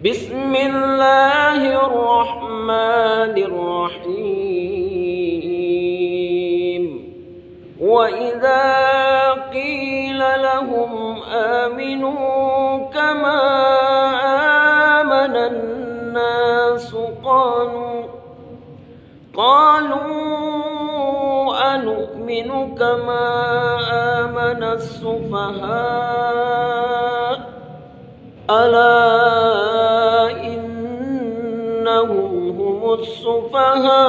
Bismillahirrahmanirrahim. Wa idza qila lahum aminu kama amanan nasu qalu anu'minu kama amana as-sufaha ala innahum humus sufaha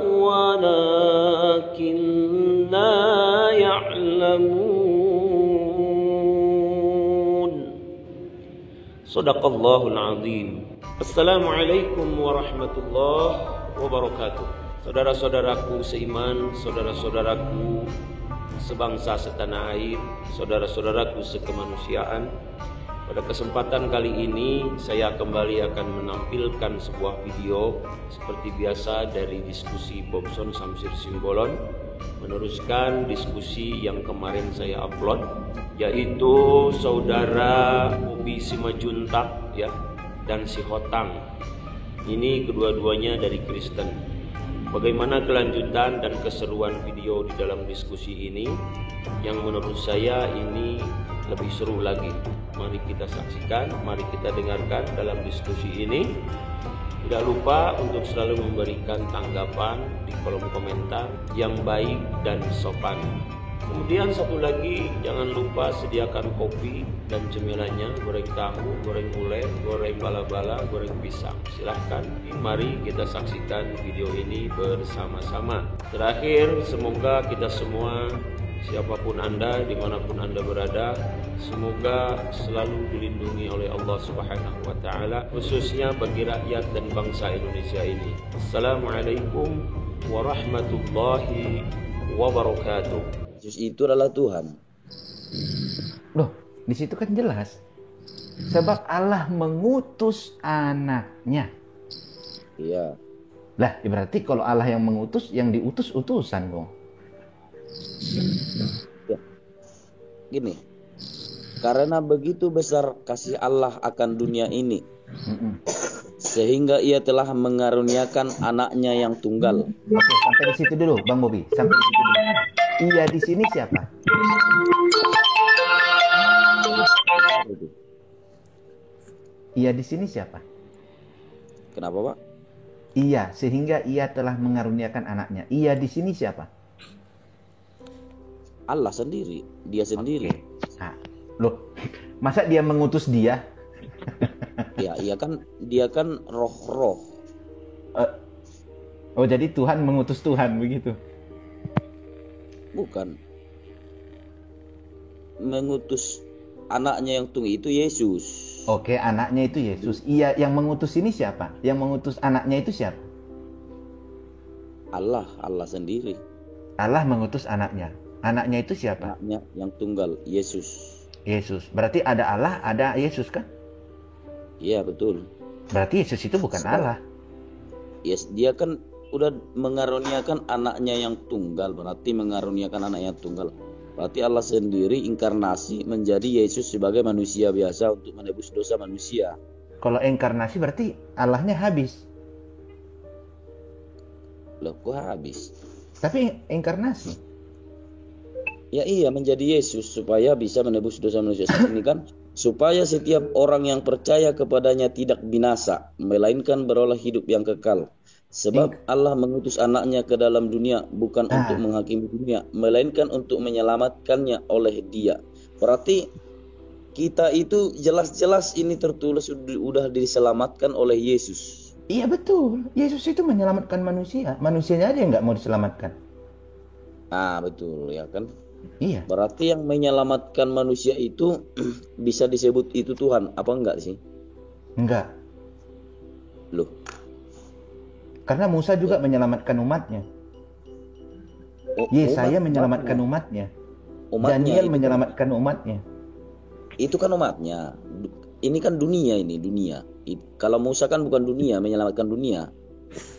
walakin la ya'lamun. Shadaqallahul azim. Assalamualaikum warahmatullahi wabarakatuh. Saudara-saudaraku seiman, saudara-saudaraku sebangsa setanah air, saudara-saudaraku sekemanusiaan. Pada kesempatan kali ini saya kembali akan menampilkan sebuah video seperti biasa dari diskusi Bobson Samsir Simbolon, meneruskan diskusi yang kemarin saya upload, yaitu saudara Bobi Simajuntak ya dan si Hotang. Ini kedua-duanya dari Kristen. Bagaimana kelanjutan dan keseruan video di dalam diskusi ini yang menurut saya ini lebih seru lagi. Mari kita saksikan, mari kita dengarkan dalam diskusi ini. Tidak lupa untuk selalu memberikan tanggapan di kolom komentar yang baik dan sopan. Kemudian satu lagi, jangan lupa sediakan kopi dan cemilannya, goreng tahu, goreng ulet, goreng bala-bala, goreng pisang. Silahkan, mari kita saksikan video ini bersama-sama. Terakhir, semoga kita semua, siapapun Anda, dimanapun Anda berada, semoga selalu dilindungi oleh Allah Subhanahu wa Ta'ala, khususnya bagi rakyat dan bangsa Indonesia ini. Assalamualaikum warahmatullahi wabarakatuh. Yesus itu adalah Tuhan. Loh, di situ kan jelas. Sebab Allah mengutus anaknya. Iya. Lah, berarti kalau Allah yang mengutus, yang diutus utusan dong. Ya. Gini. Karena begitu besar kasih Allah akan dunia ini, sehingga ia telah mengaruniakan anaknya yang tunggal. Oke, sampai di situ dulu, Bang Bobi. Sampai di situ dulu. Ia di sini siapa? Ia di sini siapa? Kenapa, Pak? Ia, sehingga ia telah mengaruniakan anaknya. Ia di sini siapa? Allah sendiri, dia sendiri. Nah, loh, masa dia mengutus dia? Ya, dia kan roh-roh. Oh, jadi Tuhan mengutus Tuhan begitu? Bukan. Mengutus anaknya yang tunggal itu Yesus. Oke, anaknya itu Yesus. Ia yang mengutus ini siapa? Yang mengutus anaknya itu siapa? Allah sendiri. Allah mengutus anaknya. Anaknya itu siapa? Anaknya yang tunggal, Yesus. Yesus. Berarti ada Allah, ada Yesus kan? Iya, betul. Berarti Yesus itu bukan Allah. Yes, dia kan udah mengaruniakan anaknya yang tunggal, berarti mengaruniakan anak yang tunggal. Berarti Allah sendiri inkarnasi menjadi Yesus sebagai manusia biasa untuk menebus dosa manusia. Kalau inkarnasi berarti Allahnya habis. Loh, kok habis? Tapi inkarnasi. Ya iya, menjadi Yesus supaya bisa menebus dosa manusia. Ini kan supaya setiap orang yang percaya kepadanya tidak binasa, melainkan beroleh hidup yang kekal. Sebab Allah mengutus anaknya ke dalam dunia bukan untuk menghakimi dunia, melainkan untuk menyelamatkannya oleh dia. Berarti kita itu jelas-jelas ini tertulis sudah diselamatkan oleh Yesus. Iya betul, Yesus itu menyelamatkan manusia. Manusianya aja yang nggak mau diselamatkan. Ah betul ya kan. Iya. Berarti yang menyelamatkan manusia itu bisa disebut itu Tuhan, apa enggak sih? Enggak. Loh. Karena Musa juga menyelamatkan umatnya. Yesaya menyelamatkan umatnya. Daniel menyelamatkan umatnya. Itu kan umatnya. Ini kan dunia ini, dunia. Kalau Musa kan bukan dunia, menyelamatkan dunia.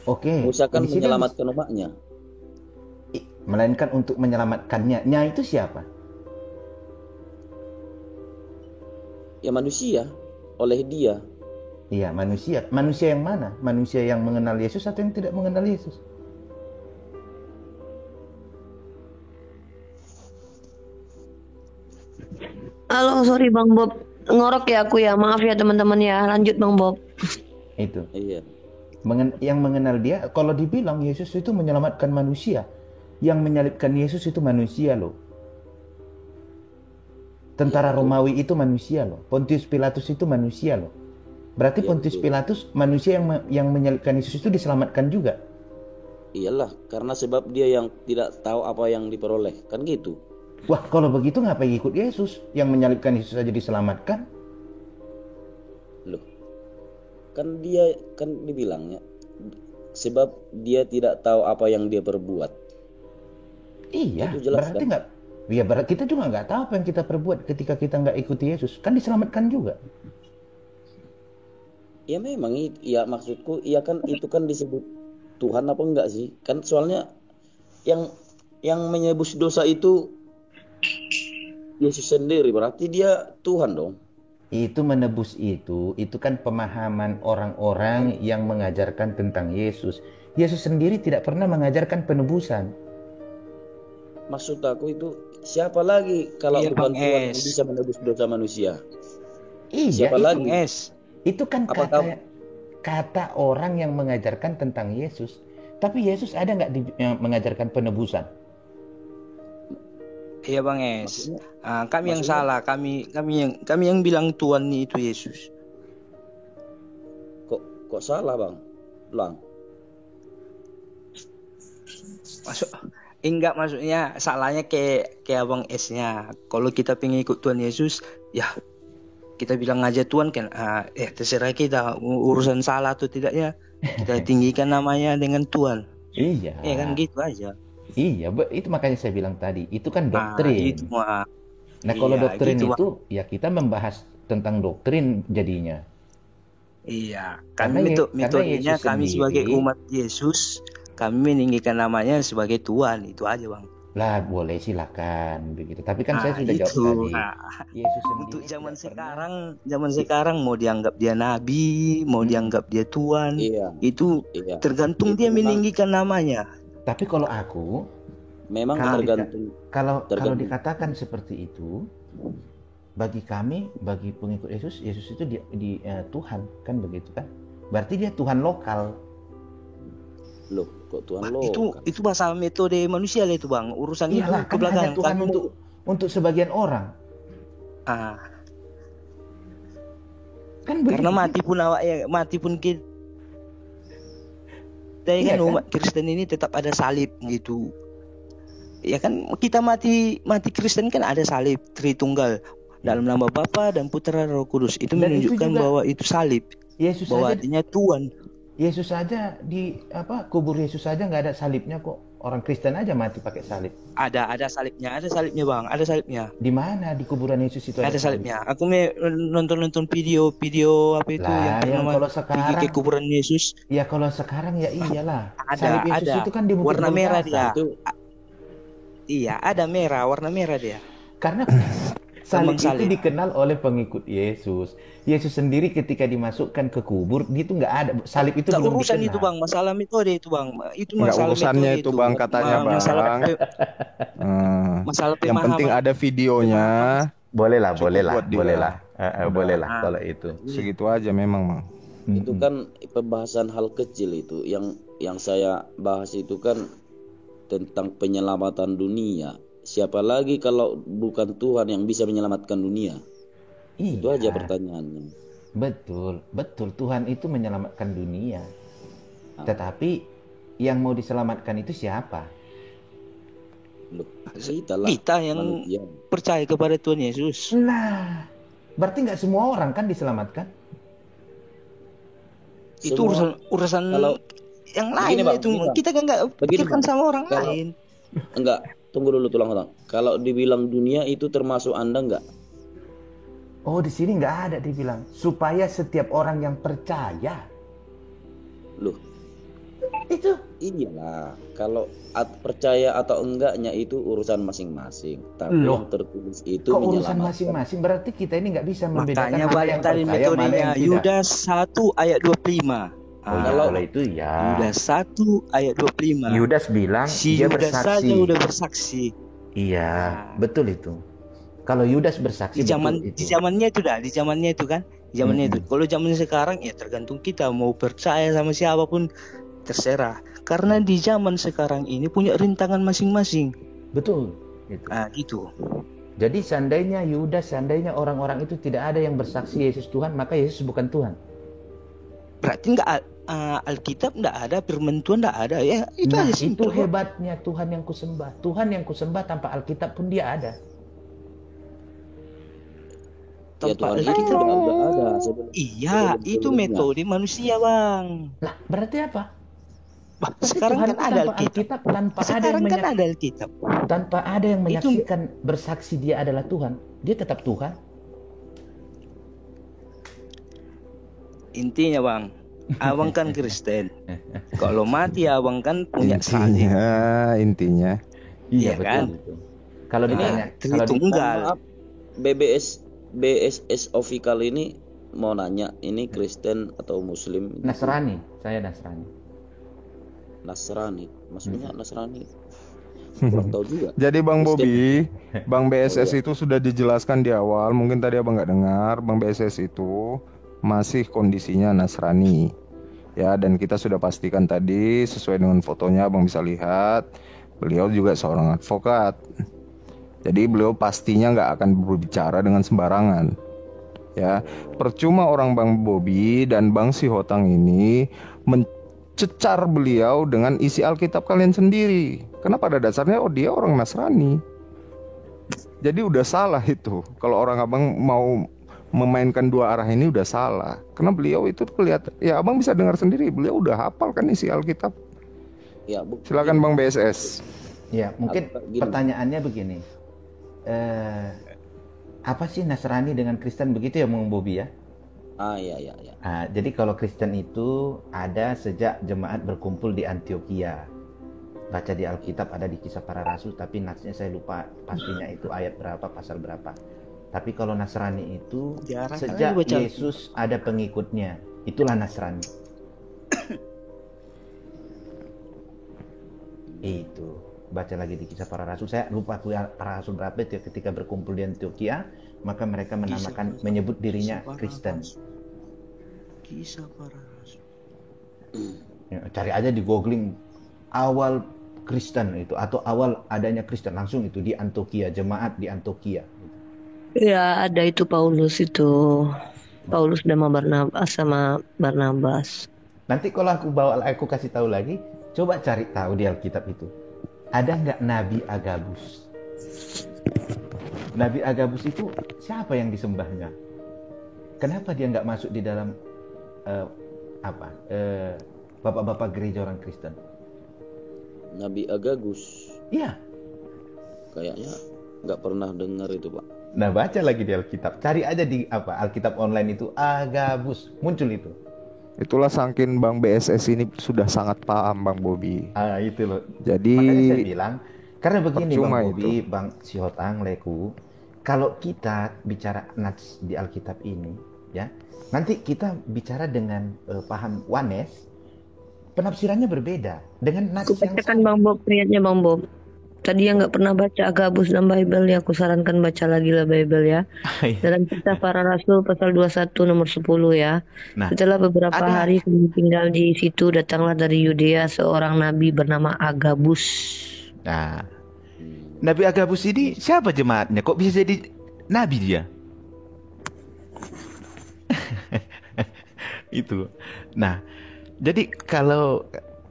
Oke. Musa kan menyelamatkan umatnya. Melainkan untuk menyelamatkannya. Nya itu siapa? Ya manusia, oleh dia. Iya, manusia. Manusia yang mana? Manusia yang mengenal Yesus atau yang tidak mengenal Yesus? Halo, sorry Bang Bob. Ngorok ya aku ya. Maaf ya teman-teman ya. Lanjut Bang Bob. Itu. Iya. Yang mengenal dia, kalau dibilang Yesus itu menyelamatkan manusia, yang menyalibkan Yesus itu manusia loh. Tentara Romawi itu manusia loh. Pontius Pilatus itu manusia loh. Berarti Iya, Pontius betul. Pilatus manusia yang menyalibkan Yesus itu diselamatkan juga. Iyalah, karena sebab dia yang tidak tahu apa yang diperoleh, kan gitu. Wah, kalau begitu ngapain ikut Yesus? Yang menyalibkan Yesus saja diselamatkan? Loh, kan dia kan dibilangnya sebab dia tidak tahu apa yang dia perbuat. Iya, Itu jelas, berarti kan? nggak. Ya, berarti kita juga nggak tahu apa yang kita perbuat ketika kita nggak ikuti Yesus. Kan diselamatkan juga. Ya memang ya maksudku ya kan itu kan disebut Tuhan apa enggak sih? Kan soalnya yang menebus dosa itu Yesus sendiri, berarti dia Tuhan dong. Itu menebus itu kan pemahaman orang-orang yang mengajarkan tentang Yesus. Yesus sendiri tidak pernah mengajarkan penebusan. Maksud aku itu siapa lagi kalau Iya, bukan Bang Tuhan yang Es. bisa menebus dosa manusia? Iya, Siapa itu, lagi? Es. itu kan Apakah- kata orang yang mengajarkan tentang Yesus. Tapi Yesus ada nggak yang mengajarkan penebusan? Iya Bang Es. Maksudnya- Kami yang maksudnya- salah, kami yang bilang Tuhan itu Yesus. Kok salah, Bang? Ulang. Enggak, maksudnya salahnya kayak Abang S-nya. Kalau kita pengen ikut Tuhan Yesus, ya kita bilang aja Tuhan kan, terserah kita urusan salah atau tidaknya, kita tinggikan namanya dengan Tuhan. Iya. Ya kan gitu aja. Iya, itu makanya saya bilang tadi, itu kan doktrin. Itu mah. Nah, kalau Iya, doktrin gitu, itu, ya kita membahas tentang doktrin jadinya. Iya, Karena metodenya Yesus kami sebagai sendiri- umat Yesus, kami meninggikan namanya sebagai Tuhan, itu aja Bang. Lah, boleh silakan begitu. Tapi kan saya sudah itu. jawab tadi. Nah, Yesus sendiri untuk zaman tidak sekarang mau dianggap dia nabi, mau dianggap dia Tuhan, Iya. itu Iya. tergantung Itu dia memang- meninggikan namanya. Tapi kalau aku, Memang Kalau tergantung. kalau Tergantung. dikatakan seperti itu, bagi kami, bagi pengikut Yesus, Yesus itu Tuhan, kan begitu kan? Berarti dia Tuhan lokal. Loh, kok Tuhan lo? Itu masalah metode manusia lah itu Bang. Urusan itu Iyalah, ke kan belakang. hanya Tuhan untuk sebagian orang. Ah, Kan karena begitu. mati pun kita kan Iya, kan? umat Kristen ini tetap ada salib gitu. Ya kan kita mati Kristen kan ada salib Tritunggal dalam nama Bapa dan Putra dan Roh Kudus. Itu Dan itu menunjukkan juga- bahwa itu salib, Yesus bahwa saja, artinya Tuhan. Yesus saja kubur Yesus saja nggak ada salibnya kok. Orang Kristen aja mati pakai salib. Ada salibnya Bang, ada salibnya. Di mana di kuburan Yesus itu Ada salibnya. Aku nonton video apa itu Lah, yang yang pernah kalau pergi sekarang- ke kuburan Yesus. Ya kalau sekarang ya iyalah. Ada, Salib Yesus ada. itu kan di Bukit Warna merah Golgota. dia. Itu Iya, ada warna merah dia. Karena salib itu salib. dikenal oleh pengikut Yesus. Yesus sendiri ketika dimasukkan ke kubur, dia itu nggak ada. Salib itu Nggak belum urusan dikenal. itu Bang, masalah metode itu Bang. Itu Nggak masalah urusannya metode itu, Bang, katanya, Bang. Masalah Yang pemahaman. penting ada videonya. Boleh lah, Cukup boleh lah, buat dia. boleh lah. Boleh lah Ah. kalau itu. Segitu aja memang, Bang. itu kan pembahasan hal kecil itu. Yang saya bahas itu kan tentang penyelamatan dunia. Siapa lagi kalau bukan Tuhan yang bisa menyelamatkan dunia? Iya. Itu aja pertanyaannya. Betul, betul. Tuhan itu menyelamatkan dunia. Tetapi yang mau diselamatkan itu siapa? Loh, kita lah. Kita yang manusia. percaya kepada Tuhan Yesus. Lah, berarti nggak semua orang kan diselamatkan? Itu Semua- urusan kalau- yang Begini, lain Bang, itu. begini, Bang. Kita kan nggak Begini, pikirkan Bang. sama orang Kalau- lain. Enggak, tunggu dulu tulang. Kalau dibilang dunia itu termasuk Anda enggak? Oh, di sini nggak ada dibilang supaya setiap orang yang percaya. Loh, Itu Iyalah, kalau percaya atau enggaknya itu urusan masing-masing. Tapi Loh. yang tertulis itu kok urusan menyelamatkan. masing-masing, berarti kita ini nggak bisa membedakan Makanya mana banyak yang tadi percaya mana metodenya. yang tidak. Yudas 1 ayat 25. Oh, ya, Kalau- kalau itu ya. Yudas 1 ayat 25. Yudas bilang Si dia Yudas bersaksi. saja udah bersaksi. Iya, Nah. betul itu. Kalau Yudas bersaksi Di zaman betul itu. di zamannya itu dah, di zamannya itu kan. Di zamannya itu. Mm-mm. Kalau zaman sekarang ya tergantung kita mau percaya sama siapapun terserah. Karena di zaman sekarang ini punya rintangan masing-masing. Betul. Gitu. Ah, gitu. Jadi seandainya Yudas, seandainya orang-orang itu tidak ada yang bersaksi Yesus Tuhan, maka Yesus bukan Tuhan. Berarti enggak Alkitab enggak ada, firman Tuhan enggak ada. Ya, itu Nah, aja itu simpel kok. hebatnya Tuhan yang kusembah. Tuhan yang kusembah tanpa Alkitab pun dia ada. Ya Tanpa Tuhan itu Alkitab. udah ada sebelum. Iya, sebelum itu sebelumnya. metode manusia, Bang. Lah, berarti apa? Bah, Berarti sekarang Tuhan kan itu ada tanpa Alkitab. Alkitab, tanpa ada yang Sekarang kan ada Alkitab. tanpa ada yang Itu- menyaksikan bersaksi dia adalah Tuhan. Dia tetap Tuhan. Intinya, Bang, abang kan Kristen. Kalau mati abang kan punya salib. Intinya. Iya kan? Betul. Kalau Nah, ditanya, kalau Tritunggal. Maaf, BSS official ini mau nanya, ini Kristen atau Muslim? Nasrani, saya Nasrani. Nasrani, maksudnya Nasrani. Kurang tahu juga. Jadi Bang Kristen. Bobi, Bang BSS Oh, iya. itu sudah dijelaskan di awal. Mungkin tadi abang nggak dengar. Bang BSS itu masih kondisinya Nasrani. Ya, dan kita sudah pastikan tadi sesuai dengan fotonya abang bisa lihat. Beliau juga seorang advokat. Jadi beliau pastinya nggak akan berbicara dengan sembarangan. Ya, percuma orang Bang Bobi dan Bang Sihotang ini mencecar beliau dengan isi Alkitab kalian sendiri. Karena pada dasarnya dia orang Nasrani. Jadi udah salah itu. Kalau orang abang mau memainkan dua arah ini udah salah. Karena beliau itu kelihatan, ya abang bisa dengar sendiri, beliau udah hafal kan isi Alkitab. Ya, Silakan Bang BSS. Ya, mungkin Gini. pertanyaannya begini. Apa sih Nasrani dengan Kristen begitu ya, Bung Bobi ya? Ya. Jadi kalau Kristen itu ada sejak jemaat berkumpul di Antioquia. Baca di Alkitab ada di Kisah Para Rasul, tapi natsnya saya lupa pastinya itu ayat berapa, pasal berapa. Tapi kalau Nasrani itu Jarang sejak kali baca Yesus ada pengikutnya, itulah Nasrani. Itu baca lagi di Kisah Para Rasul, saya lupa Para Rasul berapa itu ketika berkumpul di Antioquia, maka mereka menamakan menyebut dirinya Kristen. Kisah Para Rasul. Ya, cari aja di googling awal Kristen itu atau awal adanya Kristen, langsung itu di Antioquia, jemaat di Antioquia. Ya, ada itu Paulus itu. Paulus sama Barnabas. Nanti kalau aku kasih tahu lagi, coba cari tahu di Alkitab itu. Ada nggak Nabi Agabus? Nabi Agabus itu siapa yang disembahnya? Kenapa dia nggak masuk di dalam bapak-bapak gereja orang Kristen? Nabi Agabus, Iya. kayaknya nggak pernah dengar itu, Pak. Nah, baca lagi di Alkitab. Cari aja di Alkitab online itu Agabus, muncul itu. Itulah saking Bang BSS ini sudah sangat paham Bang Bobi. Itu loh. Jadi Makanya saya bilang, karena begini Bang percuma Bobi, Bang Sihotang, Leku, kalau kita bicara nats di Alkitab ini, ya, nanti kita bicara dengan paham Wanes, penafsirannya berbeda dengan nats Aku yang bacakan Bang Bob, niatnya Bang Bob. Tadi yang nggak pernah baca Agabus dan Bible ya, aku sarankan baca lagi lah Bible ya. Dalam Kisah Para Rasul pasal 21 nomor 10 ya. Nah, Setelah beberapa ada- hari kami tinggal di situ, datanglah dari Yudea seorang nabi bernama Agabus. Nah, Nabi Agabus ini siapa jemaatnya? Kok bisa jadi nabi dia? Itu. Nah, jadi kalau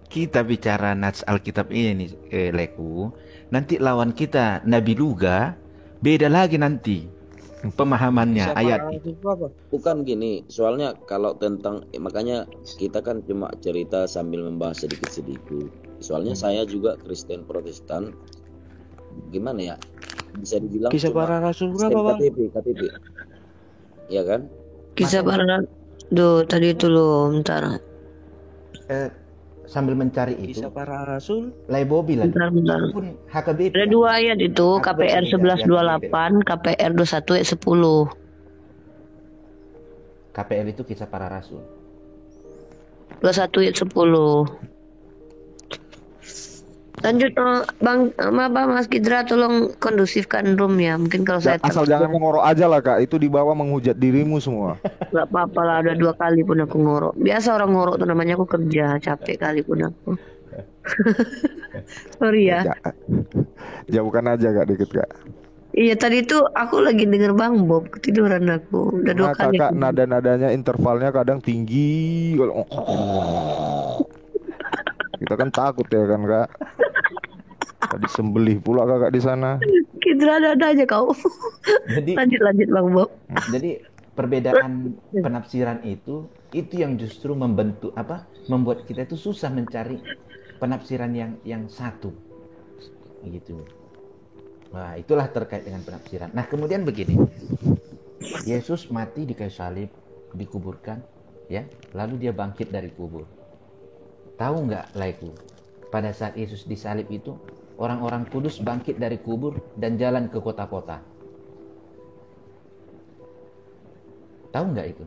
kita bicara nats Alkitab ini Leku, nanti lawan kita Nabi Luga, beda lagi nanti pemahamannya ayat. Bukan gini, soalnya kalau tentang makanya kita kan cuma cerita sambil membahas sedikit-sedikit. Soalnya saya juga Kristen Protestan. Gimana ya? Bisa dibilang Kisah cuma Para Rasul Kristen berapa, Bang? KTP. Ya kan? Kisah Para Rasul. Duh, tadi itu loh, bentar. sambil mencari itu, Kisah Para Rasul. Laibobi lagi. Bentar. Pun HKBP. Ada 2 ayat itu, Aku KPR berbeda, 1128, KPR 21 ayat 10. KPR itu Kisah Para Rasul. 21 ayat 10. Lanjut Bang Mas Gidra, tolong kondusifkan room ya. Mungkin kalau saya Asal jangan ngorok aja lah Kak, itu di bawah menghujat dirimu semua. nggak apa-apa lah, udah 2 kali pun aku ngorok. Biasa orang ngorok tuh namanya, aku kerja capek kali pun aku. Sorry ya. Jauhkan aja Kak dikit Kak. Iya tadi tuh aku lagi denger Bang Bob, ketiduran aku. Udah 2 Nah kali. Kakak nada-nadanya intervalnya kadang tinggi. Kita kan takut ya kan Kak. Tadi sembelih pula Kakak di sana. Gidra ada aja kau. Jadi Lanjut Bang Bob. Jadi perbedaan penafsiran itu yang justru membuat kita itu susah mencari penafsiran yang satu, gitu. Nah, itulah terkait dengan penafsiran. Nah, kemudian begini, Yesus mati di kayu salib, dikuburkan, ya, lalu dia bangkit dari kubur. Tahu nggak, Laiku? Pada saat Yesus disalib itu, orang-orang kudus bangkit dari kubur dan jalan ke kota-kota. Tahu nggak itu?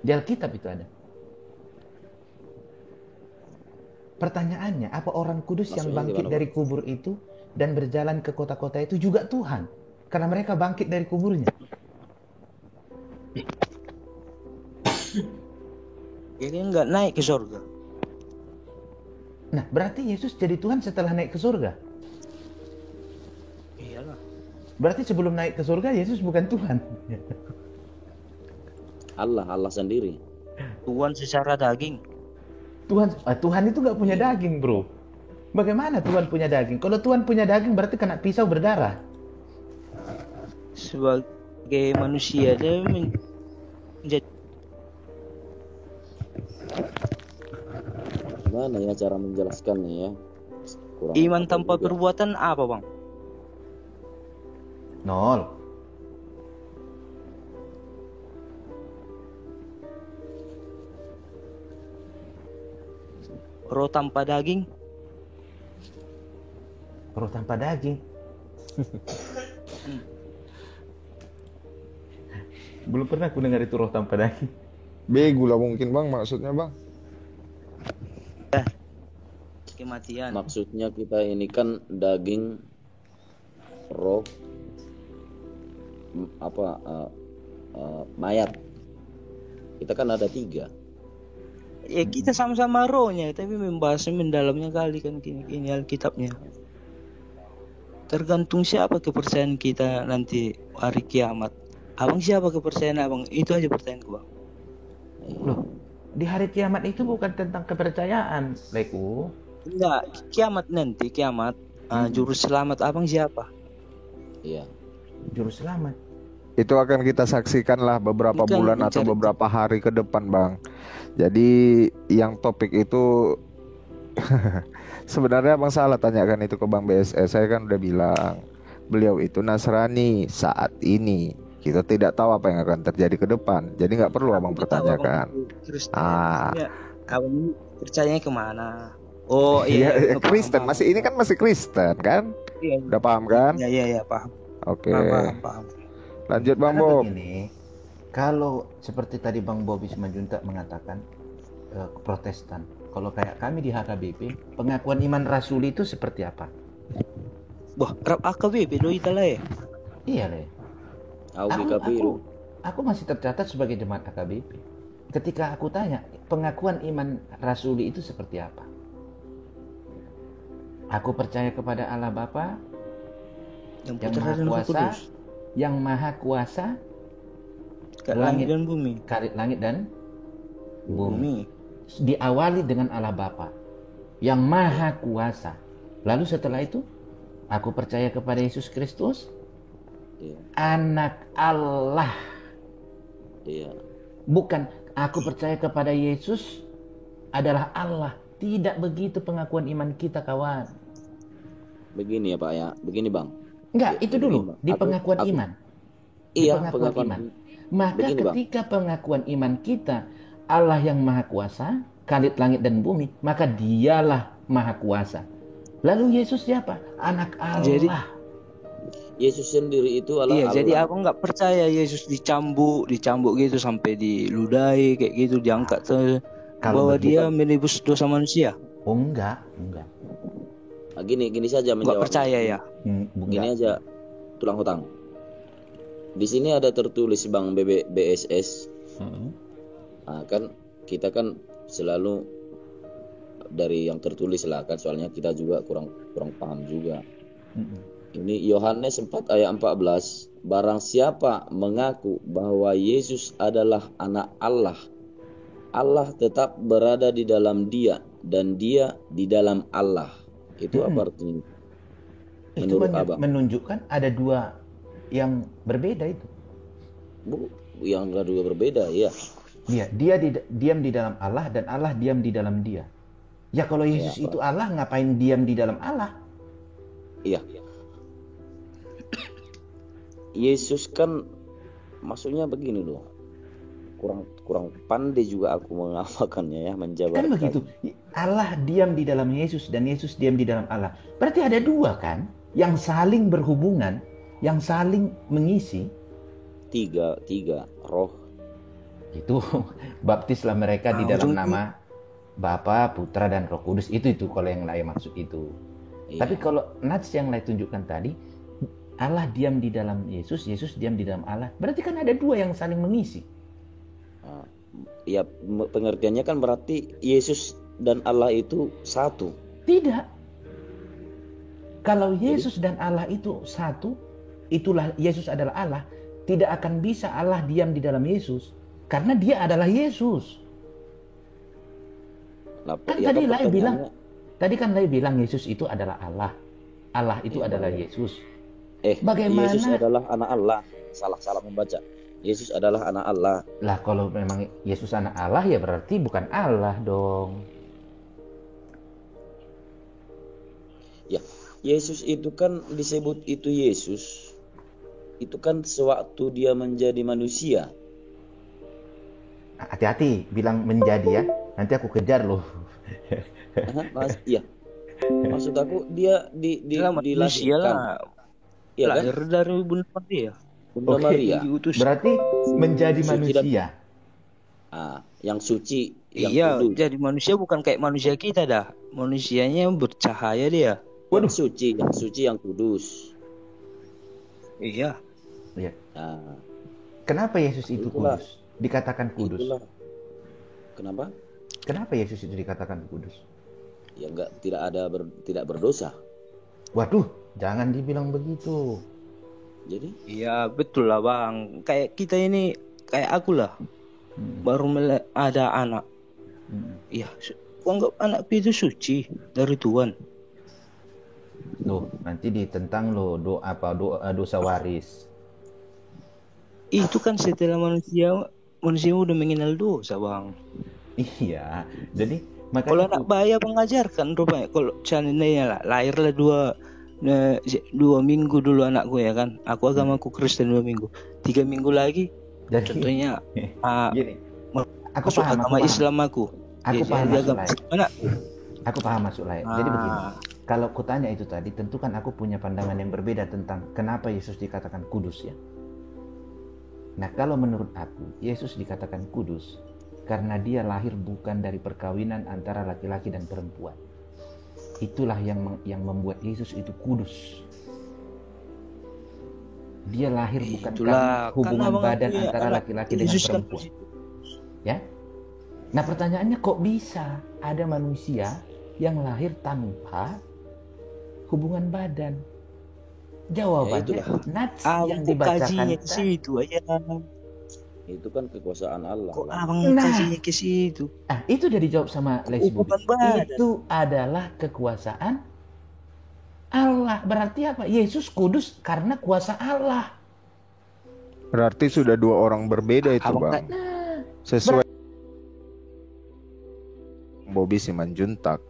Di Alkitab itu ada. Pertanyaannya, apa orang kudus yang bangkit dari kubur itu dan berjalan ke kota-kota itu juga Tuhan? Karena mereka bangkit dari kuburnya. Jadi nggak naik ke surga. Nah, berarti Yesus jadi Tuhan setelah naik ke surga. Iyalah. Berarti sebelum naik ke surga, Yesus bukan Tuhan. Allah sendiri. Tuhan secara daging. Tuhan itu nggak punya daging, bro. Bagaimana Tuhan punya daging? Kalau Tuhan punya daging berarti kena pisau berdarah. Sebagai manusia dia menjadi Gimana ya cara menjelaskannya ya? Kurang iman apa tanpa juga. perbuatan apa Bang? 0. Roh tanpa daging. Roh tanpa daging. Belum pernah aku dengar itu roh tanpa daging. Bego lah mungkin Bang maksudnya Bang. Kematian. Maksudnya kita ini kan daging, roh, mayat. Kita kan ada 3. Ya kita sama-sama rohnya, tapi membahasnya mendalamnya kali kan ini Alkitabnya. Tergantung siapa kepercayaan kita nanti hari kiamat. Abang siapa kepercayaan abang? Itu aja pertanyaanku Bang. Loh, di hari kiamat itu bukan tentang kepercayaan, Leku. Enggak, kiamat nanti, kiamat. Juru selamat abang siapa? Iya. Juru selamat. Itu akan kita saksikan lah beberapa Bukan bulan atau mencari- beberapa hari ke depan Bang. Jadi yang topik itu sebenarnya Bang salah tanyakan itu ke Bang BSS. Saya kan udah bilang beliau itu Nasrani saat ini. Kita tidak tahu apa yang akan terjadi ke depan. Jadi nggak perlu Abang Kita tahu pertanyakan. abang itu Kristen. Ah. Ya, abang percayanya kemana? Oh iya, Iya, Kristen masih ini kan masih Kristen kan? Iya, Udah paham kan? iya, paham. Oke. Paham. Lanjut Bang Karena Bob. begini, kalau seperti tadi Bang Bobi Simanjuntak mengatakan Protestan, kalau kayak kami di HKBP, pengakuan iman rasuli itu seperti apa? Wah, rap AKBP do italah ya. Iya Le. Aku masih tercatat sebagai jemaat HKBP. Ketika aku tanya, pengakuan iman rasuli itu seperti apa? Aku percaya kepada Allah Bapa Yang yang Putra Maha dan Roh Kuasa, Kudus. yang Maha Kuasa, Ke langit dan bumi. langit dan bumi. Bumi. Diawali dengan Allah Bapa yang Maha Kuasa. Lalu setelah itu, aku percaya kepada Yesus Kristus, Iya. anak Allah. Iya. Bukan aku percaya kepada Yesus adalah Allah. Tidak begitu pengakuan iman kita, kawan. Begini ya Pak ya. Begini Bang. Enggak, Ya, itu begini, dulu Bang. di pengakuan iman. Di Iya, pengakuan iman. Maka Begini, Bang. ketika pengakuan iman kita Allah yang Maha Kuasa, Khalid langit dan bumi, maka dialah maha kuasa. Lalu Yesus siapa? Anak Allah. Jadi Yesus sendiri itu adalah iya, Allah. jadi aku nggak percaya Yesus dicambuk gitu sampai diludahi kayak gitu, diangkat bahwa dia menebus dosa manusia. Oh enggak. Nah, gini saja Nggak menjawab. percaya ya. Gini aja, tulang hutang. Di sini ada tertulis Bang BSS. Nah, kan kita kan selalu dari yang tertulis lah kan, soalnya kita juga kurang paham juga. Ini Yohanes 4 ayat 14. Barang siapa mengaku bahwa Yesus adalah anak Allah, Allah tetap berada di dalam dia dan dia di dalam Allah. Itu apa artinya? Itu Menurut Abang? menunjukkan ada dua yang berbeda itu. Yang kedua berbeda, ya. Dia diam di dalam Allah dan Allah diam di dalam dia. Ya kalau Yesus itu Allah, ngapain diam di dalam Allah? Iya. Yesus kan maksudnya begini loh. Kurang pandai juga aku mengamalkannya ya, menjabarkan. Kan begitu. Allah diam di dalam Yesus dan Yesus diam di dalam Allah. Berarti ada dua kan yang saling berhubungan, yang saling mengisi. Tiga roh. Itu baptislah mereka di dalam nama Bapa, Putra dan Roh Kudus. Itu kalau yang lain maksud itu. Iya. Tapi kalau nats yang lain tunjukkan tadi, Allah diam di dalam Yesus, Yesus diam di dalam Allah. Berarti kan ada dua yang saling mengisi. Ya pengertiannya kan berarti Yesus dan Allah itu satu. Tidak. Kalau Yesus dan Allah itu satu, itulah Yesus adalah Allah. Tidak akan bisa Allah diam di dalam Yesus, karena dia adalah Yesus. Kan tadi Lai bilang, Yesus itu adalah Allah. Allah itu adalah Yesus. Bagaimana? Yesus adalah anak Allah. Salah membaca. Yesus adalah anak Allah. Lah kalau memang Yesus anak Allah ya berarti bukan Allah dong. Ya, Yesus itu kan disebut itu Yesus. Itu kan sewaktu dia menjadi manusia. Hati-hati bilang menjadi ya. Nanti aku kejar loh. Iya. Maksud aku dia dilahirkan. Iya, lahir dari Bunda Maria. Bunda Maria. Berarti menjadi manusia. Yang suci, yang iya, kudus. jadi manusia bukan kayak manusia kita dah. Manusianya bercahaya dia. Waduh, yang suci, yang kudus. Iya. Iya. Kenapa Yesus itu kudus? Dikatakan kudus. Kenapa? Kenapa Yesus itu dikatakan kudus? Ya tidak berdosa. Waduh, jangan dibilang begitu. Jadi? Iya betul lah Bang. Kayak kita ini, kayak aku lah. Baru ada anak. Iya, anggap anakku itu suci dari Tuhan. Loh, nanti ditentang loh dosa waris. Itu kan setelah manusia udah mengenal dosa Bang. Iya, jadi makanya kalau anak bahaya mengajarkan rupanya. Kalau seandainya lah lahirlah 2 minggu dulu anakku ya kan, aku agamaku Kristen 2 minggu, 3 minggu lagi jadi, contohnya gini, aku masuk paham, agama Islam aku paham masuk lain. Aku paham masuk lain. Jadi begini, kalau kutanya itu tadi, tentu kan aku punya pandangan yang berbeda tentang kenapa Yesus dikatakan kudus ya. Nah kalau menurut aku, Yesus dikatakan kudus karena dia lahir bukan dari perkawinan antara laki-laki dan perempuan. Itulah yang membuat Yesus itu kudus. Dia lahir bukan karena hubungan badan antara laki-laki dengan perempuan. Ya. Nah pertanyaannya, kok bisa ada manusia yang lahir tanpa hubungan badan? Jawabannya nats yang dibacakan ke situ aja. Itu kan kekuasaan Allah. Kok abang kajinya ke situ? Itu udah dijawab sama Lesbu. Itu adalah kekuasaan Allah. Berarti apa? Yesus kudus karena kuasa Allah. Berarti sudah dua orang berbeda itu Bang. Sesuai Bobby Simanjuntak.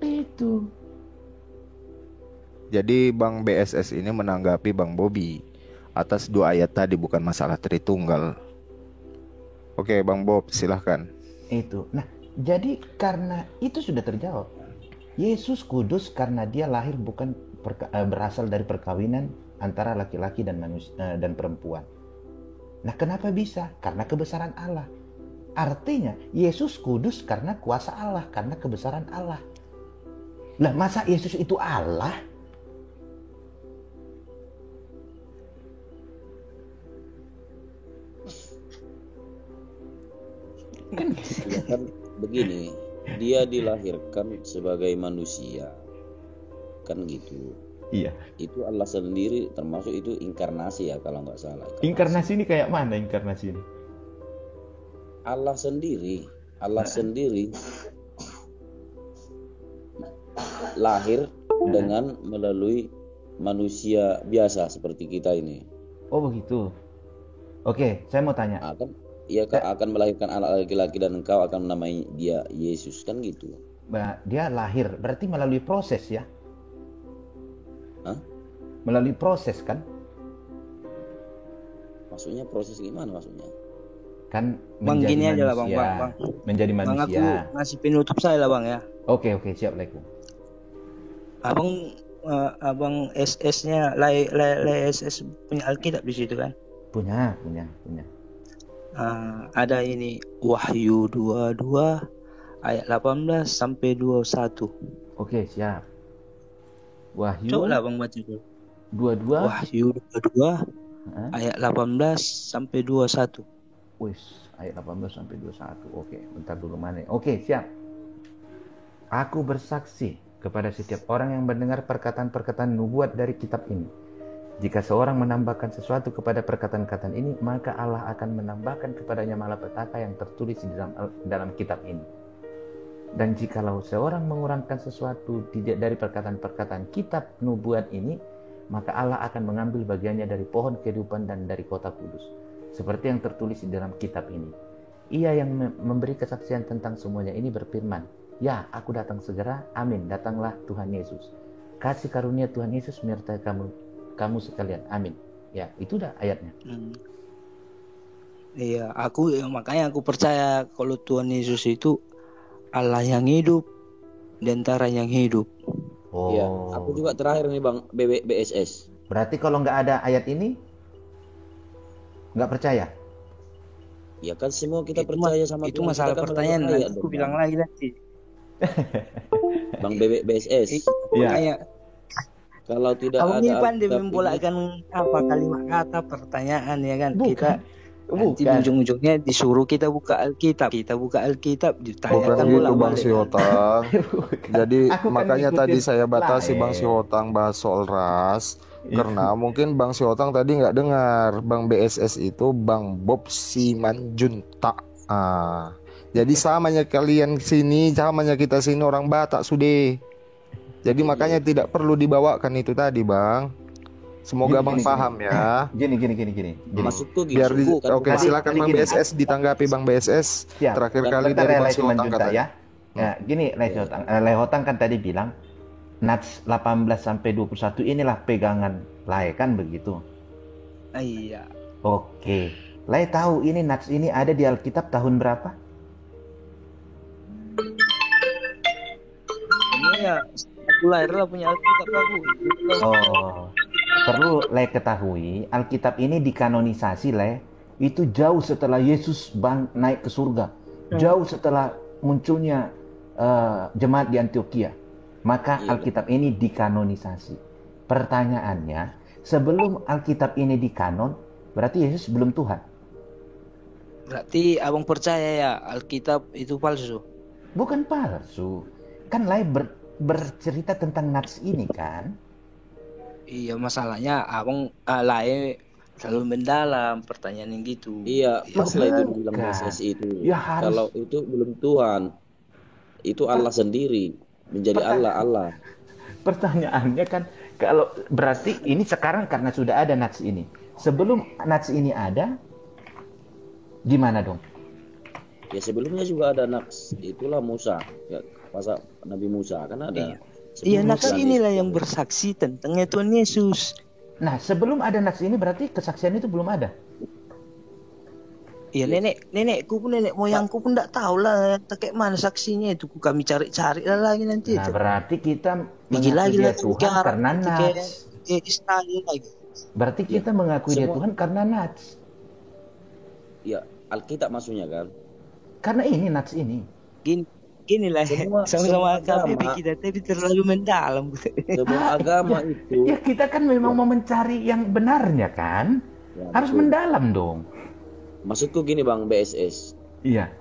Itu. Jadi Bang BSS ini menanggapi Bang Bobby atas 2 ayat tadi, bukan masalah Tritunggal. Oke Bang Bob, silahkan. Itu. Nah, Jadi karena itu sudah terjawab. Yesus kudus karena dia lahir bukan berasal dari perkawinan antara laki-laki dan manusia dan perempuan. Nah, kenapa bisa? Karena kebesaran Allah. Artinya Yesus kudus karena kuasa Allah, karena kebesaran Allah. Lah, masa Yesus itu Allah? Ya kan begini, dia dilahirkan sebagai manusia, kan gitu. Iya. Itu Allah sendiri, termasuk itu inkarnasi ya kalau nggak salah. Inkarnasi ini kayak mana inkarnasi ini? Allah sendiri lahir dengan melalui manusia biasa seperti kita ini. Oh begitu. Oke, saya mau tanya. Akan melahirkan anak laki-laki dan engkau akan menamai dia Yesus, kan gitu. Dia lahir berarti melalui proses ya? Hah? Melalui proses kan? Maksudnya proses gimana maksudnya? Kan Bang, menjadi gini aja lah, manusia, Bang. menjadi Bang, aku manusia. ngasih penutup saya lah, Bang ya. Oke, siap Leku. Abang SS-nya SS punya Alkitab di situ kan? Punya. Ada ini Wahyu 22 ayat 18 sampai 21. Oke, siap. Wahyu Coba lah Bang baca dulu. 22. Wahyu 22 ayat 18 sampai 21. Wis, ayat 18 sampai 21. Oke, bentar dulu mana. Oke, siap. Aku bersaksi kepada setiap orang yang mendengar perkataan-perkataan nubuat dari kitab ini. Jika seorang menambahkan sesuatu kepada perkataan-perkataan ini, maka Allah akan menambahkan kepadanya malapetaka yang tertulis di dalam kitab ini. Dan jikalau seorang mengurangkan sesuatu dari perkataan-perkataan kitab nubuat ini, maka Allah akan mengambil bagiannya dari pohon kehidupan dan dari kota kudus, seperti yang tertulis di dalam kitab ini. Ia yang memberi kesaksian tentang semuanya ini berfirman, "Ya, aku datang segera. Amin. Datanglah Tuhan Yesus. Kasih karunia Tuhan Yesus menyertai kamu sekalian. Amin." Ya, itu dah ayatnya. Iya, makanya aku percaya kalau Tuhan Yesus itu Allah yang hidup di antara yang hidup. Oh. Iya, aku juga terakhir nih Bang BSS. Berarti kalau nggak ada ayat ini, nggak percaya? Ya kan semua kita percaya sama itu Tuhan. masalah Kita kan pertanyaan. melalui Nanti ayat, aku Bang. bilang lagi nanti. Bang BSS. Iya. Kayak Kalau tidak abang ada ini pandai Alkitab membolakkan apa kalimat kata pertanyaan ya kan? Bukan. Kita nanti Bukan. ujung-ujungnya disuruh kita buka Alkitab. Kita buka Alkitab Bukan ditanyakan gitu bolak Bang balik. Siotang. Jadi Aku kan makanya ngikutin tadi saya batasi lain. Bang Siotang bahas soal ras. Karena mungkin Bang Siotang tadi nggak dengar Bang BSS itu Bang Bob Simanjuntak. Jadi samanya kalian sini, samanya kita sini orang Batak sudah. Jadi makanya tidak perlu dibawakan itu tadi Bang. Semoga Bang paham ya. Gini. Maksudku Biar gitu. oke, silakan Bang gini. BSS ditanggapi Bang BSS. Siap. Terakhir Dan kali bentar dari ya, Bang Lai Siotang Simanjuntak katanya. ya. Gini Lehotang kan tadi bilang Nats 18 sampai 21 inilah pegangan Lai, kan begitu. Iya. Oke. Lai tahu ini Nats ini ada di Alkitab tahun berapa? Ini ya aku lahir lah punya Alkitab aku. Oh. Perlu Lai ketahui, Alkitab ini dikanonisasi Lai itu jauh setelah Yesus naik ke surga. Jauh setelah munculnya jemaat di Antioquia. Maka Alkitab ini dikanonisasi. Pertanyaannya, sebelum Alkitab ini dikanon, berarti Yesus belum Tuhan? Berarti abang percaya ya Alkitab itu palsu? Bukan palsu. Kan Lai bercerita tentang Nats ini kan? Iya, masalahnya abang lain selalu mendalam pertanyaan yang gitu. Iya, pas lah itu bilang BSS itu. Ya, harus. Kalau itu belum Tuhan, itu Allah sendiri menjadi Allah. Pertanyaannya kan, kalau berarti ini sekarang karena sudah ada Nats ini. Sebelum Nats ini ada, gimana dong? Ya sebelumnya juga ada Nats, itulah Musa. Ya, masa Nabi Musa kan ada. Iya, Nats Tuhan inilah itu. yang bersaksi tentangnya Tuhan Yesus. Nah, sebelum ada Nats ini berarti kesaksian itu belum ada. Iya nenekku pun nenek moyangku pun tidak tahu lah kayak mana saksinya itu. Kami cari-cari lah lagi nanti. Nah, berarti kita Gigi mengakui lagi dia lah Tuhan karena nats. Israel lagi. Berarti kita mengakui dia Tuhan karena nats. Ya, Alkitab maksudnya kan. Karena ini nats ini. Gini lah sama-sama kami kita tapi terlalu mendalam. Semua agama itu. Ya kita kan memang mau mencari yang benarnya kan. Ya, harus betul. mendalam dong. Maksudku gini Bang BSS. Iya.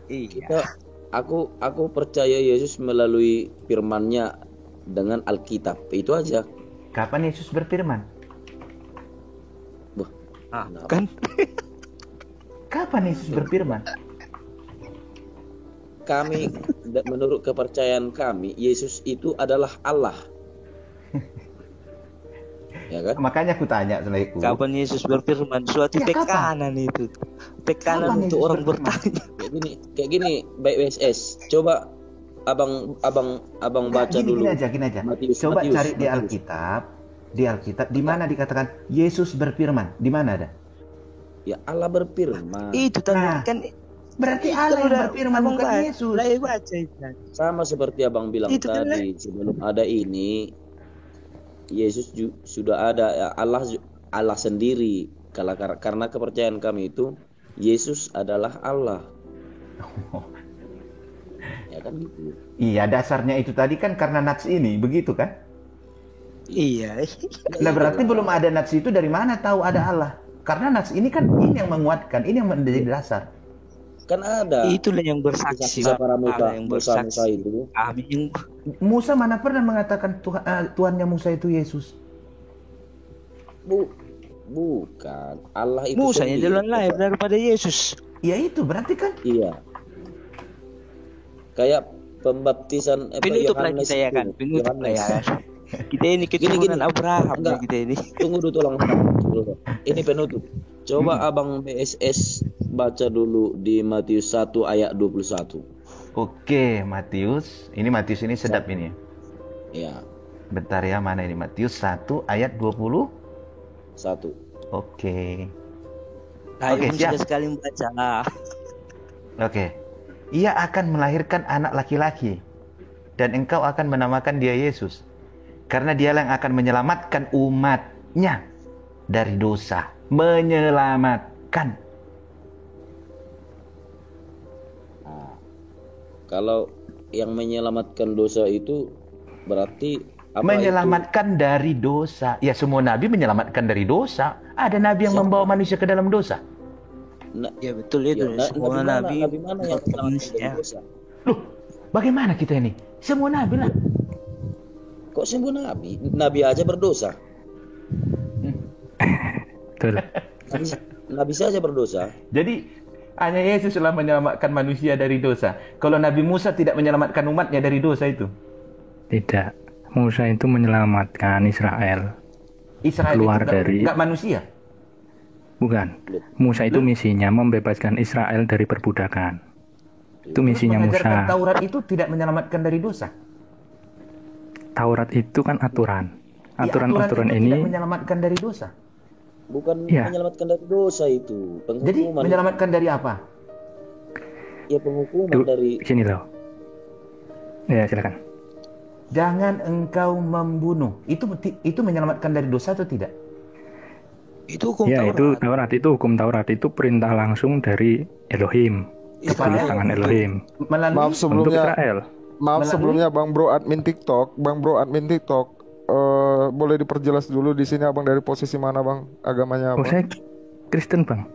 Aku percaya Yesus melalui firman-Nya dengan Alkitab. Itu aja. Kapan Yesus berfirman? Kan Kapan Yesus berfirman? Kami menurut kepercayaan kami Yesus itu adalah Allah. Ya kan? Makanya aku tanya sama Iku. kapan Yesus berfirman suatu Ya, tekanan itu. Tekanan Kapan untuk Yesus orang berfirman? bertanya. Kayak gini, baik BSS. Coba abang baca dulu. Gini aja. Coba cari di Alkitab. Di mana dikatakan Yesus berfirman? Di mana ada? Ya Allah berfirman. Itu tadi Nah, kan Berarti Allah yang berfirman bukan Yesus. Lah baca itu. Sama seperti abang bilang Itu kan tadi, sebelum ada ini Yesus sudah ada, ya, Allah sendiri. Karena kepercayaan kami itu Yesus adalah Allah. Ya kan gitu. Iya, dasarnya itu tadi kan karena nats ini, begitu kan? Iya. Nah, berarti belum ada nats itu dari mana tahu ada Allah? Karena nats ini kan ini yang menguatkan, ini yang menjadi dasar. Kan ada. Itulah yang bersaksi. Kisah para Musa, yang Musa bersaksi. itu. Amin. Musa mana pernah mengatakan Tuhannya Musa itu Yesus? Bukan. Allah itu Musa yang sendiri. jalan lahir daripada Yesus. Ya itu berarti kan? Iya. Kayak pembaptisan Penutup lah Yohanes kita ya kan. itu. Penutup lah ya Yohanes. kan. Kita ini keturunan Abraham Enggak. kita ini. Tunggu dulu tolong. Ini penutup. Coba abang BSS baca dulu di Matius 1 ayat 21. Oke, Matius. Ini Matius ini sedap ini. Ya, Bentar ya, mana ini? Matius 1 ayat 21. 1. Oke. Oke, siap. sudah sekali membaca. Oke. Ia akan melahirkan anak laki-laki dan engkau akan menamakan dia Yesus. Karena dialah yang akan menyelamatkan umatnya dari dosa. Menyelamatkan. Nah, kalau yang menyelamatkan dosa itu berarti apa Menyelamatkan dari dosa. Ya, semua nabi menyelamatkan dari dosa. Ada nabi yang membawa manusia ke dalam dosa. Ya betul itu. Semua nabi mana yang menyelamatkan dari dosa? Loh, bagaimana kita ini? Semua nabi lah. Kok semua nabi? Nabi aja berdosa. Betul. Nabi saja berdosa. Jadi hanya Yesus telah menyelamatkan manusia dari dosa. Kalau Nabi Musa tidak menyelamatkan umatnya dari dosa itu. Tidak. Musa itu menyelamatkan Israel. Israel Keluar itu dari- enggak manusia. Bukan. Musa itu misinya membebaskan Israel dari perbudakan. Itu misinya Mengajarkan Musa. Taurat itu tidak menyelamatkan dari dosa. Taurat itu kan aturan. Ya, Aturan-aturan itu ini tidak menyelamatkan dari dosa. Bukan Iya. menyelamatkan dari dosa itu. Jadi Penghukuman. menyelamatkan dari apa? Ya penghukuman Du- dari sini loh. Ya, silakan. Jangan engkau membunuh. Itu menyelamatkan dari dosa atau tidak? itu hukum Ya, Taurat. itu Taurat, itu hukum Taurat, itu perintah langsung dari Elohim. Kepada Israel. tangan Elohim. Melalui Maaf Untuk sebelumnya, Israel. maaf Melalui- sebelumnya Bang Bro admin TikTok, boleh diperjelas dulu di sini Abang dari posisi mana Bang? Agamanya Oh, apa? saya Kristen, Bang.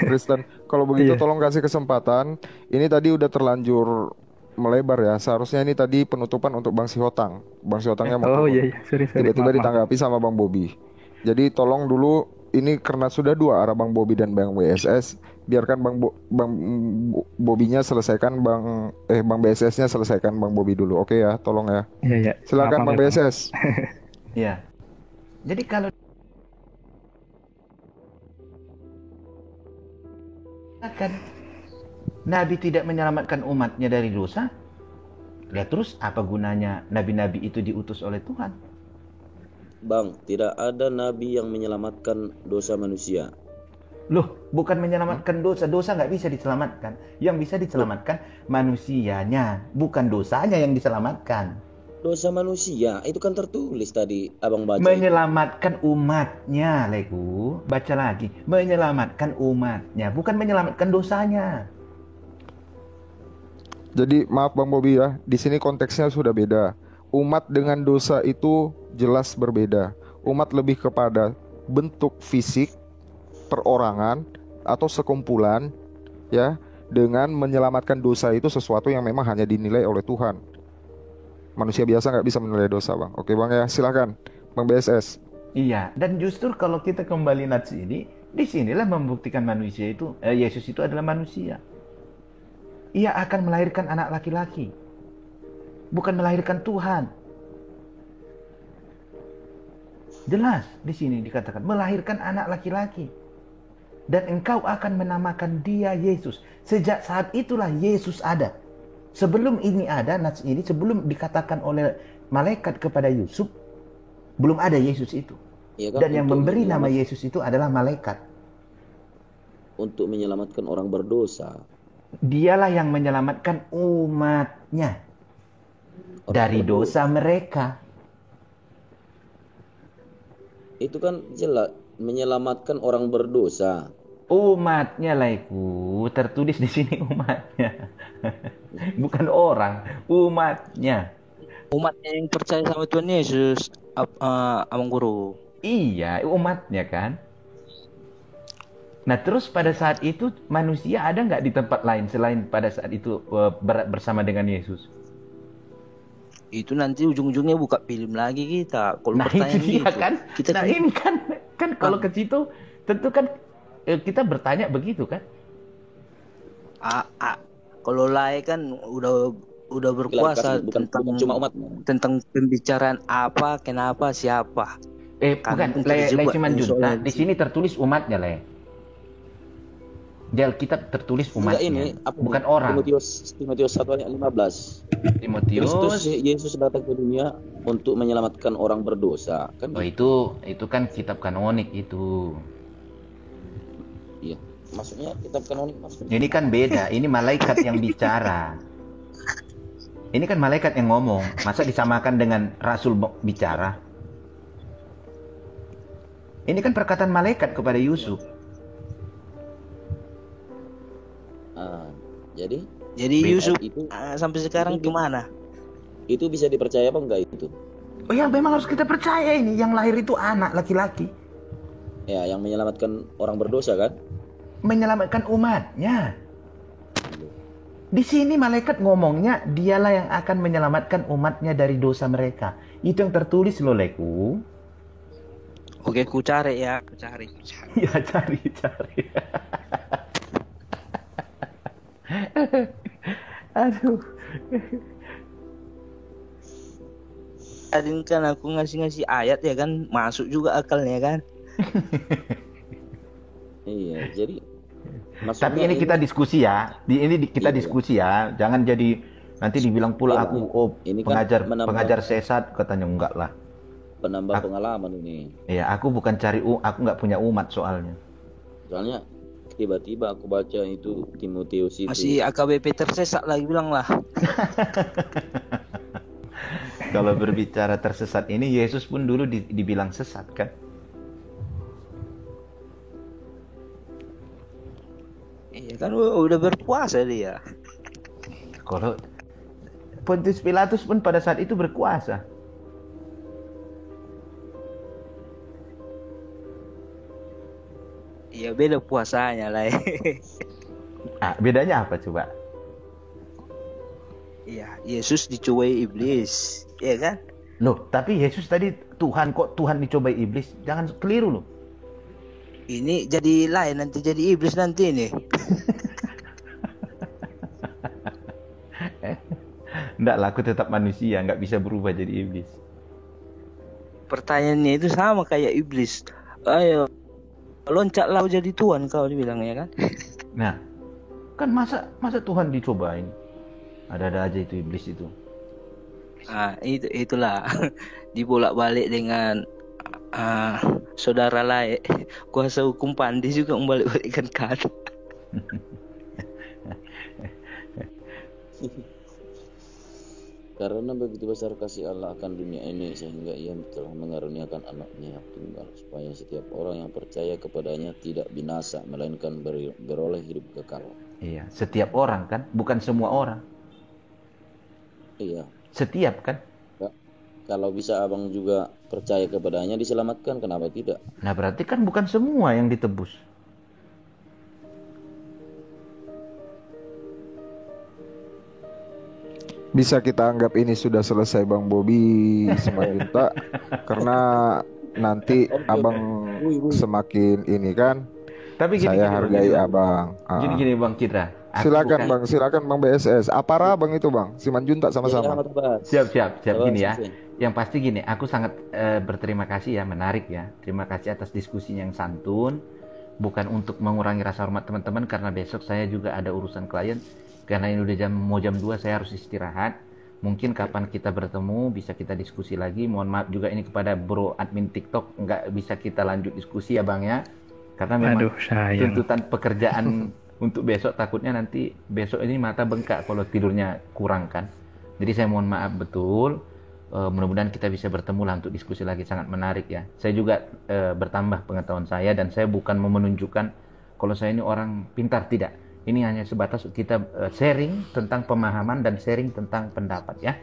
Kristen. Kalau begitu Iya. tolong kasih kesempatan. Ini tadi udah terlanjur melebar ya. Seharusnya ini tadi penutupan untuk Bang Sihotang. Bang Sihotangnya mau Oh, turun. iya. Sorry. Tiba-tiba Maaf. ditanggapi sama Bang Bobby. Jadi tolong dulu ini karena sudah dua arah Bang Bobby dan Bang WSS, biarkan Bang Bobby-nya selesaikan Bang BSS-nya selesaikan Bang Bobby dulu. Oke ya, tolong ya. Iya. Silakan Maaf, Bang ya, BSS. Ya. Jadi kalau kan Nabi tidak menyelamatkan umatnya dari dosa, ya terus apa gunanya nabi-nabi itu diutus oleh Tuhan? Bang, tidak ada nabi yang menyelamatkan dosa manusia. Loh, bukan menyelamatkan dosa. Dosa nggak bisa diselamatkan. Yang bisa diselamatkan manusianya, bukan dosanya yang diselamatkan. Dosa manusia itu kan tertulis tadi abang baca. Menyelamatkan umatnya, Leku. Baca lagi. Menyelamatkan umatnya, bukan menyelamatkan dosanya. Jadi maaf Bang Bobi ya, di sini konteksnya sudah beda. Umat dengan dosa itu jelas berbeda. Umat lebih kepada bentuk fisik, perorangan atau sekumpulan, ya, dengan menyelamatkan dosa itu sesuatu yang memang hanya dinilai oleh Tuhan. Manusia biasa nggak bisa menilai dosa, Bang. Oke Bang ya, silakan Bang BSS. Iya, dan justru kalau kita kembali nats ini, disinilah membuktikan manusia itu, Yesus itu adalah manusia. Ia akan melahirkan anak laki-laki, bukan melahirkan Tuhan. Jelas di sini dikatakan melahirkan anak laki-laki. Dan engkau akan menamakan dia Yesus. Sejak saat itulah Yesus ada. Sebelum ini ada, nats ini sebelum dikatakan oleh malaikat kepada Yusuf, belum ada Yesus itu. Ya kan, Dan yang memberi nama Yesus itu adalah malaikat. Untuk menyelamatkan orang berdosa. Dialah yang menyelamatkan umatnya dari dosa mereka. Itu kan jelas menyelamatkan orang berdosa. Umatnya, Laiku, tertulis di sini umatnya. Bukan orang, umatnya. Umatnya yang percaya sama Tuhan Yesus, Abang Guru. Iya, umatnya kan. Nah, terus pada saat itu manusia ada nggak di tempat lain selain pada saat itu bersama dengan Yesus? Itu nanti ujung-ujungnya buka film lagi kita. Kalau Nah, itu pertanyaan dia gitu, kan. kita Nah, ini kan kalau ke situ tentu kan kita bertanya begitu kan? Kalau Lai kan udah berkuasa bukan cuma umat. Tentang pembicaraan apa, kenapa, siapa. Bukan, Le cuman junta. Di sini tertulis umatnya, Le. Di Alkitab tertulis umatnya, bukan orang. Timotius 1 ayat 15. Timotius, Yesus datang ke dunia untuk menyelamatkan orang berdosa, kan? Oh, itu kan kitab kanonik itu. Iya, maksudnya kitab kanonik maksudnya. Ini kan beda, ini malaikat yang bicara. Ini kan malaikat yang ngomong, masa disamakan dengan rasul bicara? Ini kan perkataan malaikat kepada Yusuf. Jadi Yusuf itu sampai sekarang kemana? Itu bisa dipercaya apa enggak itu? Oh ya, memang harus kita percaya ini. Yang lahir itu anak laki-laki. Ya, yang menyelamatkan orang berdosa kan? Menyelamatkan umatnya. Di sini malaikat ngomongnya, dialah yang akan menyelamatkan umatnya dari dosa mereka. Itu yang tertulis loh, Leku. Oke, ku cari ya, ku cari. Ya, cari. Aduh. Tadi kan aku ngasih ayat ya kan, masuk juga akalnya kan. Iya, jadi tapi ini kita diskusi ya. Kita diskusi ya. Jangan jadi nanti dibilang pula aku ini pengajar sesat, katanya enggak lah. Penambah pengalaman ini. Iya, aku bukan aku nggak punya umat soalnya. Soalnya tiba-tiba aku baca itu Timotius itu. Masih AKBP tersesat lagi bilang lah. Kalau berbicara tersesat ini, Yesus pun dulu dibilang sesat kan? Iya kan udah berpuasa dia. Kalau Pontius Pilatus pun pada saat itu berkuasa. Iya, beda puasanya lah. Bedanya apa coba? Iya, Yesus dicobai iblis, ya kan? Loh, tapi Yesus tadi Tuhan, kok Tuhan dicobai iblis? Jangan keliru loh. Ini jadi lain, nanti jadi iblis nanti nih. Enggak lah, aku tetap manusia, nggak bisa berubah jadi iblis. Pertanyaannya itu sama kayak iblis. Ayo, loncatlah jadi Tuhan kau dibilang ya kan? Nah, kan masa Tuhan dicobain? Ada-ada aja itu iblis itu. Itulah dibolak-balik dengan saudara lah kuasa hukum Pandi juga membalik-balikkan kata. Karena begitu besar kasih Allah akan dunia ini sehingga ia telah mengaruniakan anaknya yang tunggal supaya setiap orang yang percaya kepadanya tidak binasa melainkan beroleh hidup kekal. Iya, setiap orang kan, bukan semua orang. Iya. Setiap kan. Kalau bisa abang juga percaya kepadanya diselamatkan, kenapa tidak? Nah berarti kan bukan semua yang ditebus. Bisa kita anggap ini sudah selesai Bang Bobi Simanjuntak karena nanti abang semakin ini kan. Tapi gini, saya hargai abang. Gini Bang Citra. Silakan Bang BSS. Apa Bang itu Bang? Simanjuntak sama-sama. Siap gini ya. Yang pasti gini, aku sangat berterima kasih ya, menarik ya. Terima kasih atas diskusinya yang santun. Bukan untuk mengurangi rasa hormat teman-teman karena besok saya juga ada urusan klien. Karena ini udah mau jam 2 saya harus istirahat. Mungkin kapan kita bertemu bisa kita diskusi lagi. Mohon maaf juga ini kepada bro admin TikTok, nggak bisa kita lanjut diskusi ya Bang ya. Karena memang tuntutan pekerjaan untuk besok takutnya nanti besok ini mata bengkak kalau tidurnya kurang kan. Jadi saya mohon maaf betul. Mudah-mudahan kita bisa bertemu lah untuk diskusi lagi, sangat menarik ya. Saya juga bertambah pengetahuan saya dan saya bukan mau menunjukkan kalau saya ini orang pintar, tidak. Ini hanya sebatas kita sharing tentang pemahaman dan sharing tentang pendapat ya.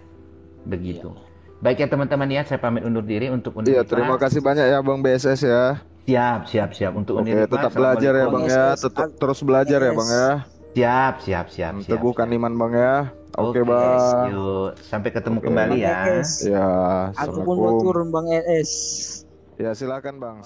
Begitu. Baik ya teman-teman ya, saya pamit undur diri untuk undur. Iya, terima kasih banyak ya Bang BSS ya. Siap untuk Oke, tetap belajar ya Bang ya, terus belajar ya Bang ya. Siap. Teguhkan iman Bang ya. Oke Bang. Yuk, sampai ketemu kembali ya. Ya, aku pun mau turun Bang ES. Ya silakan Bang.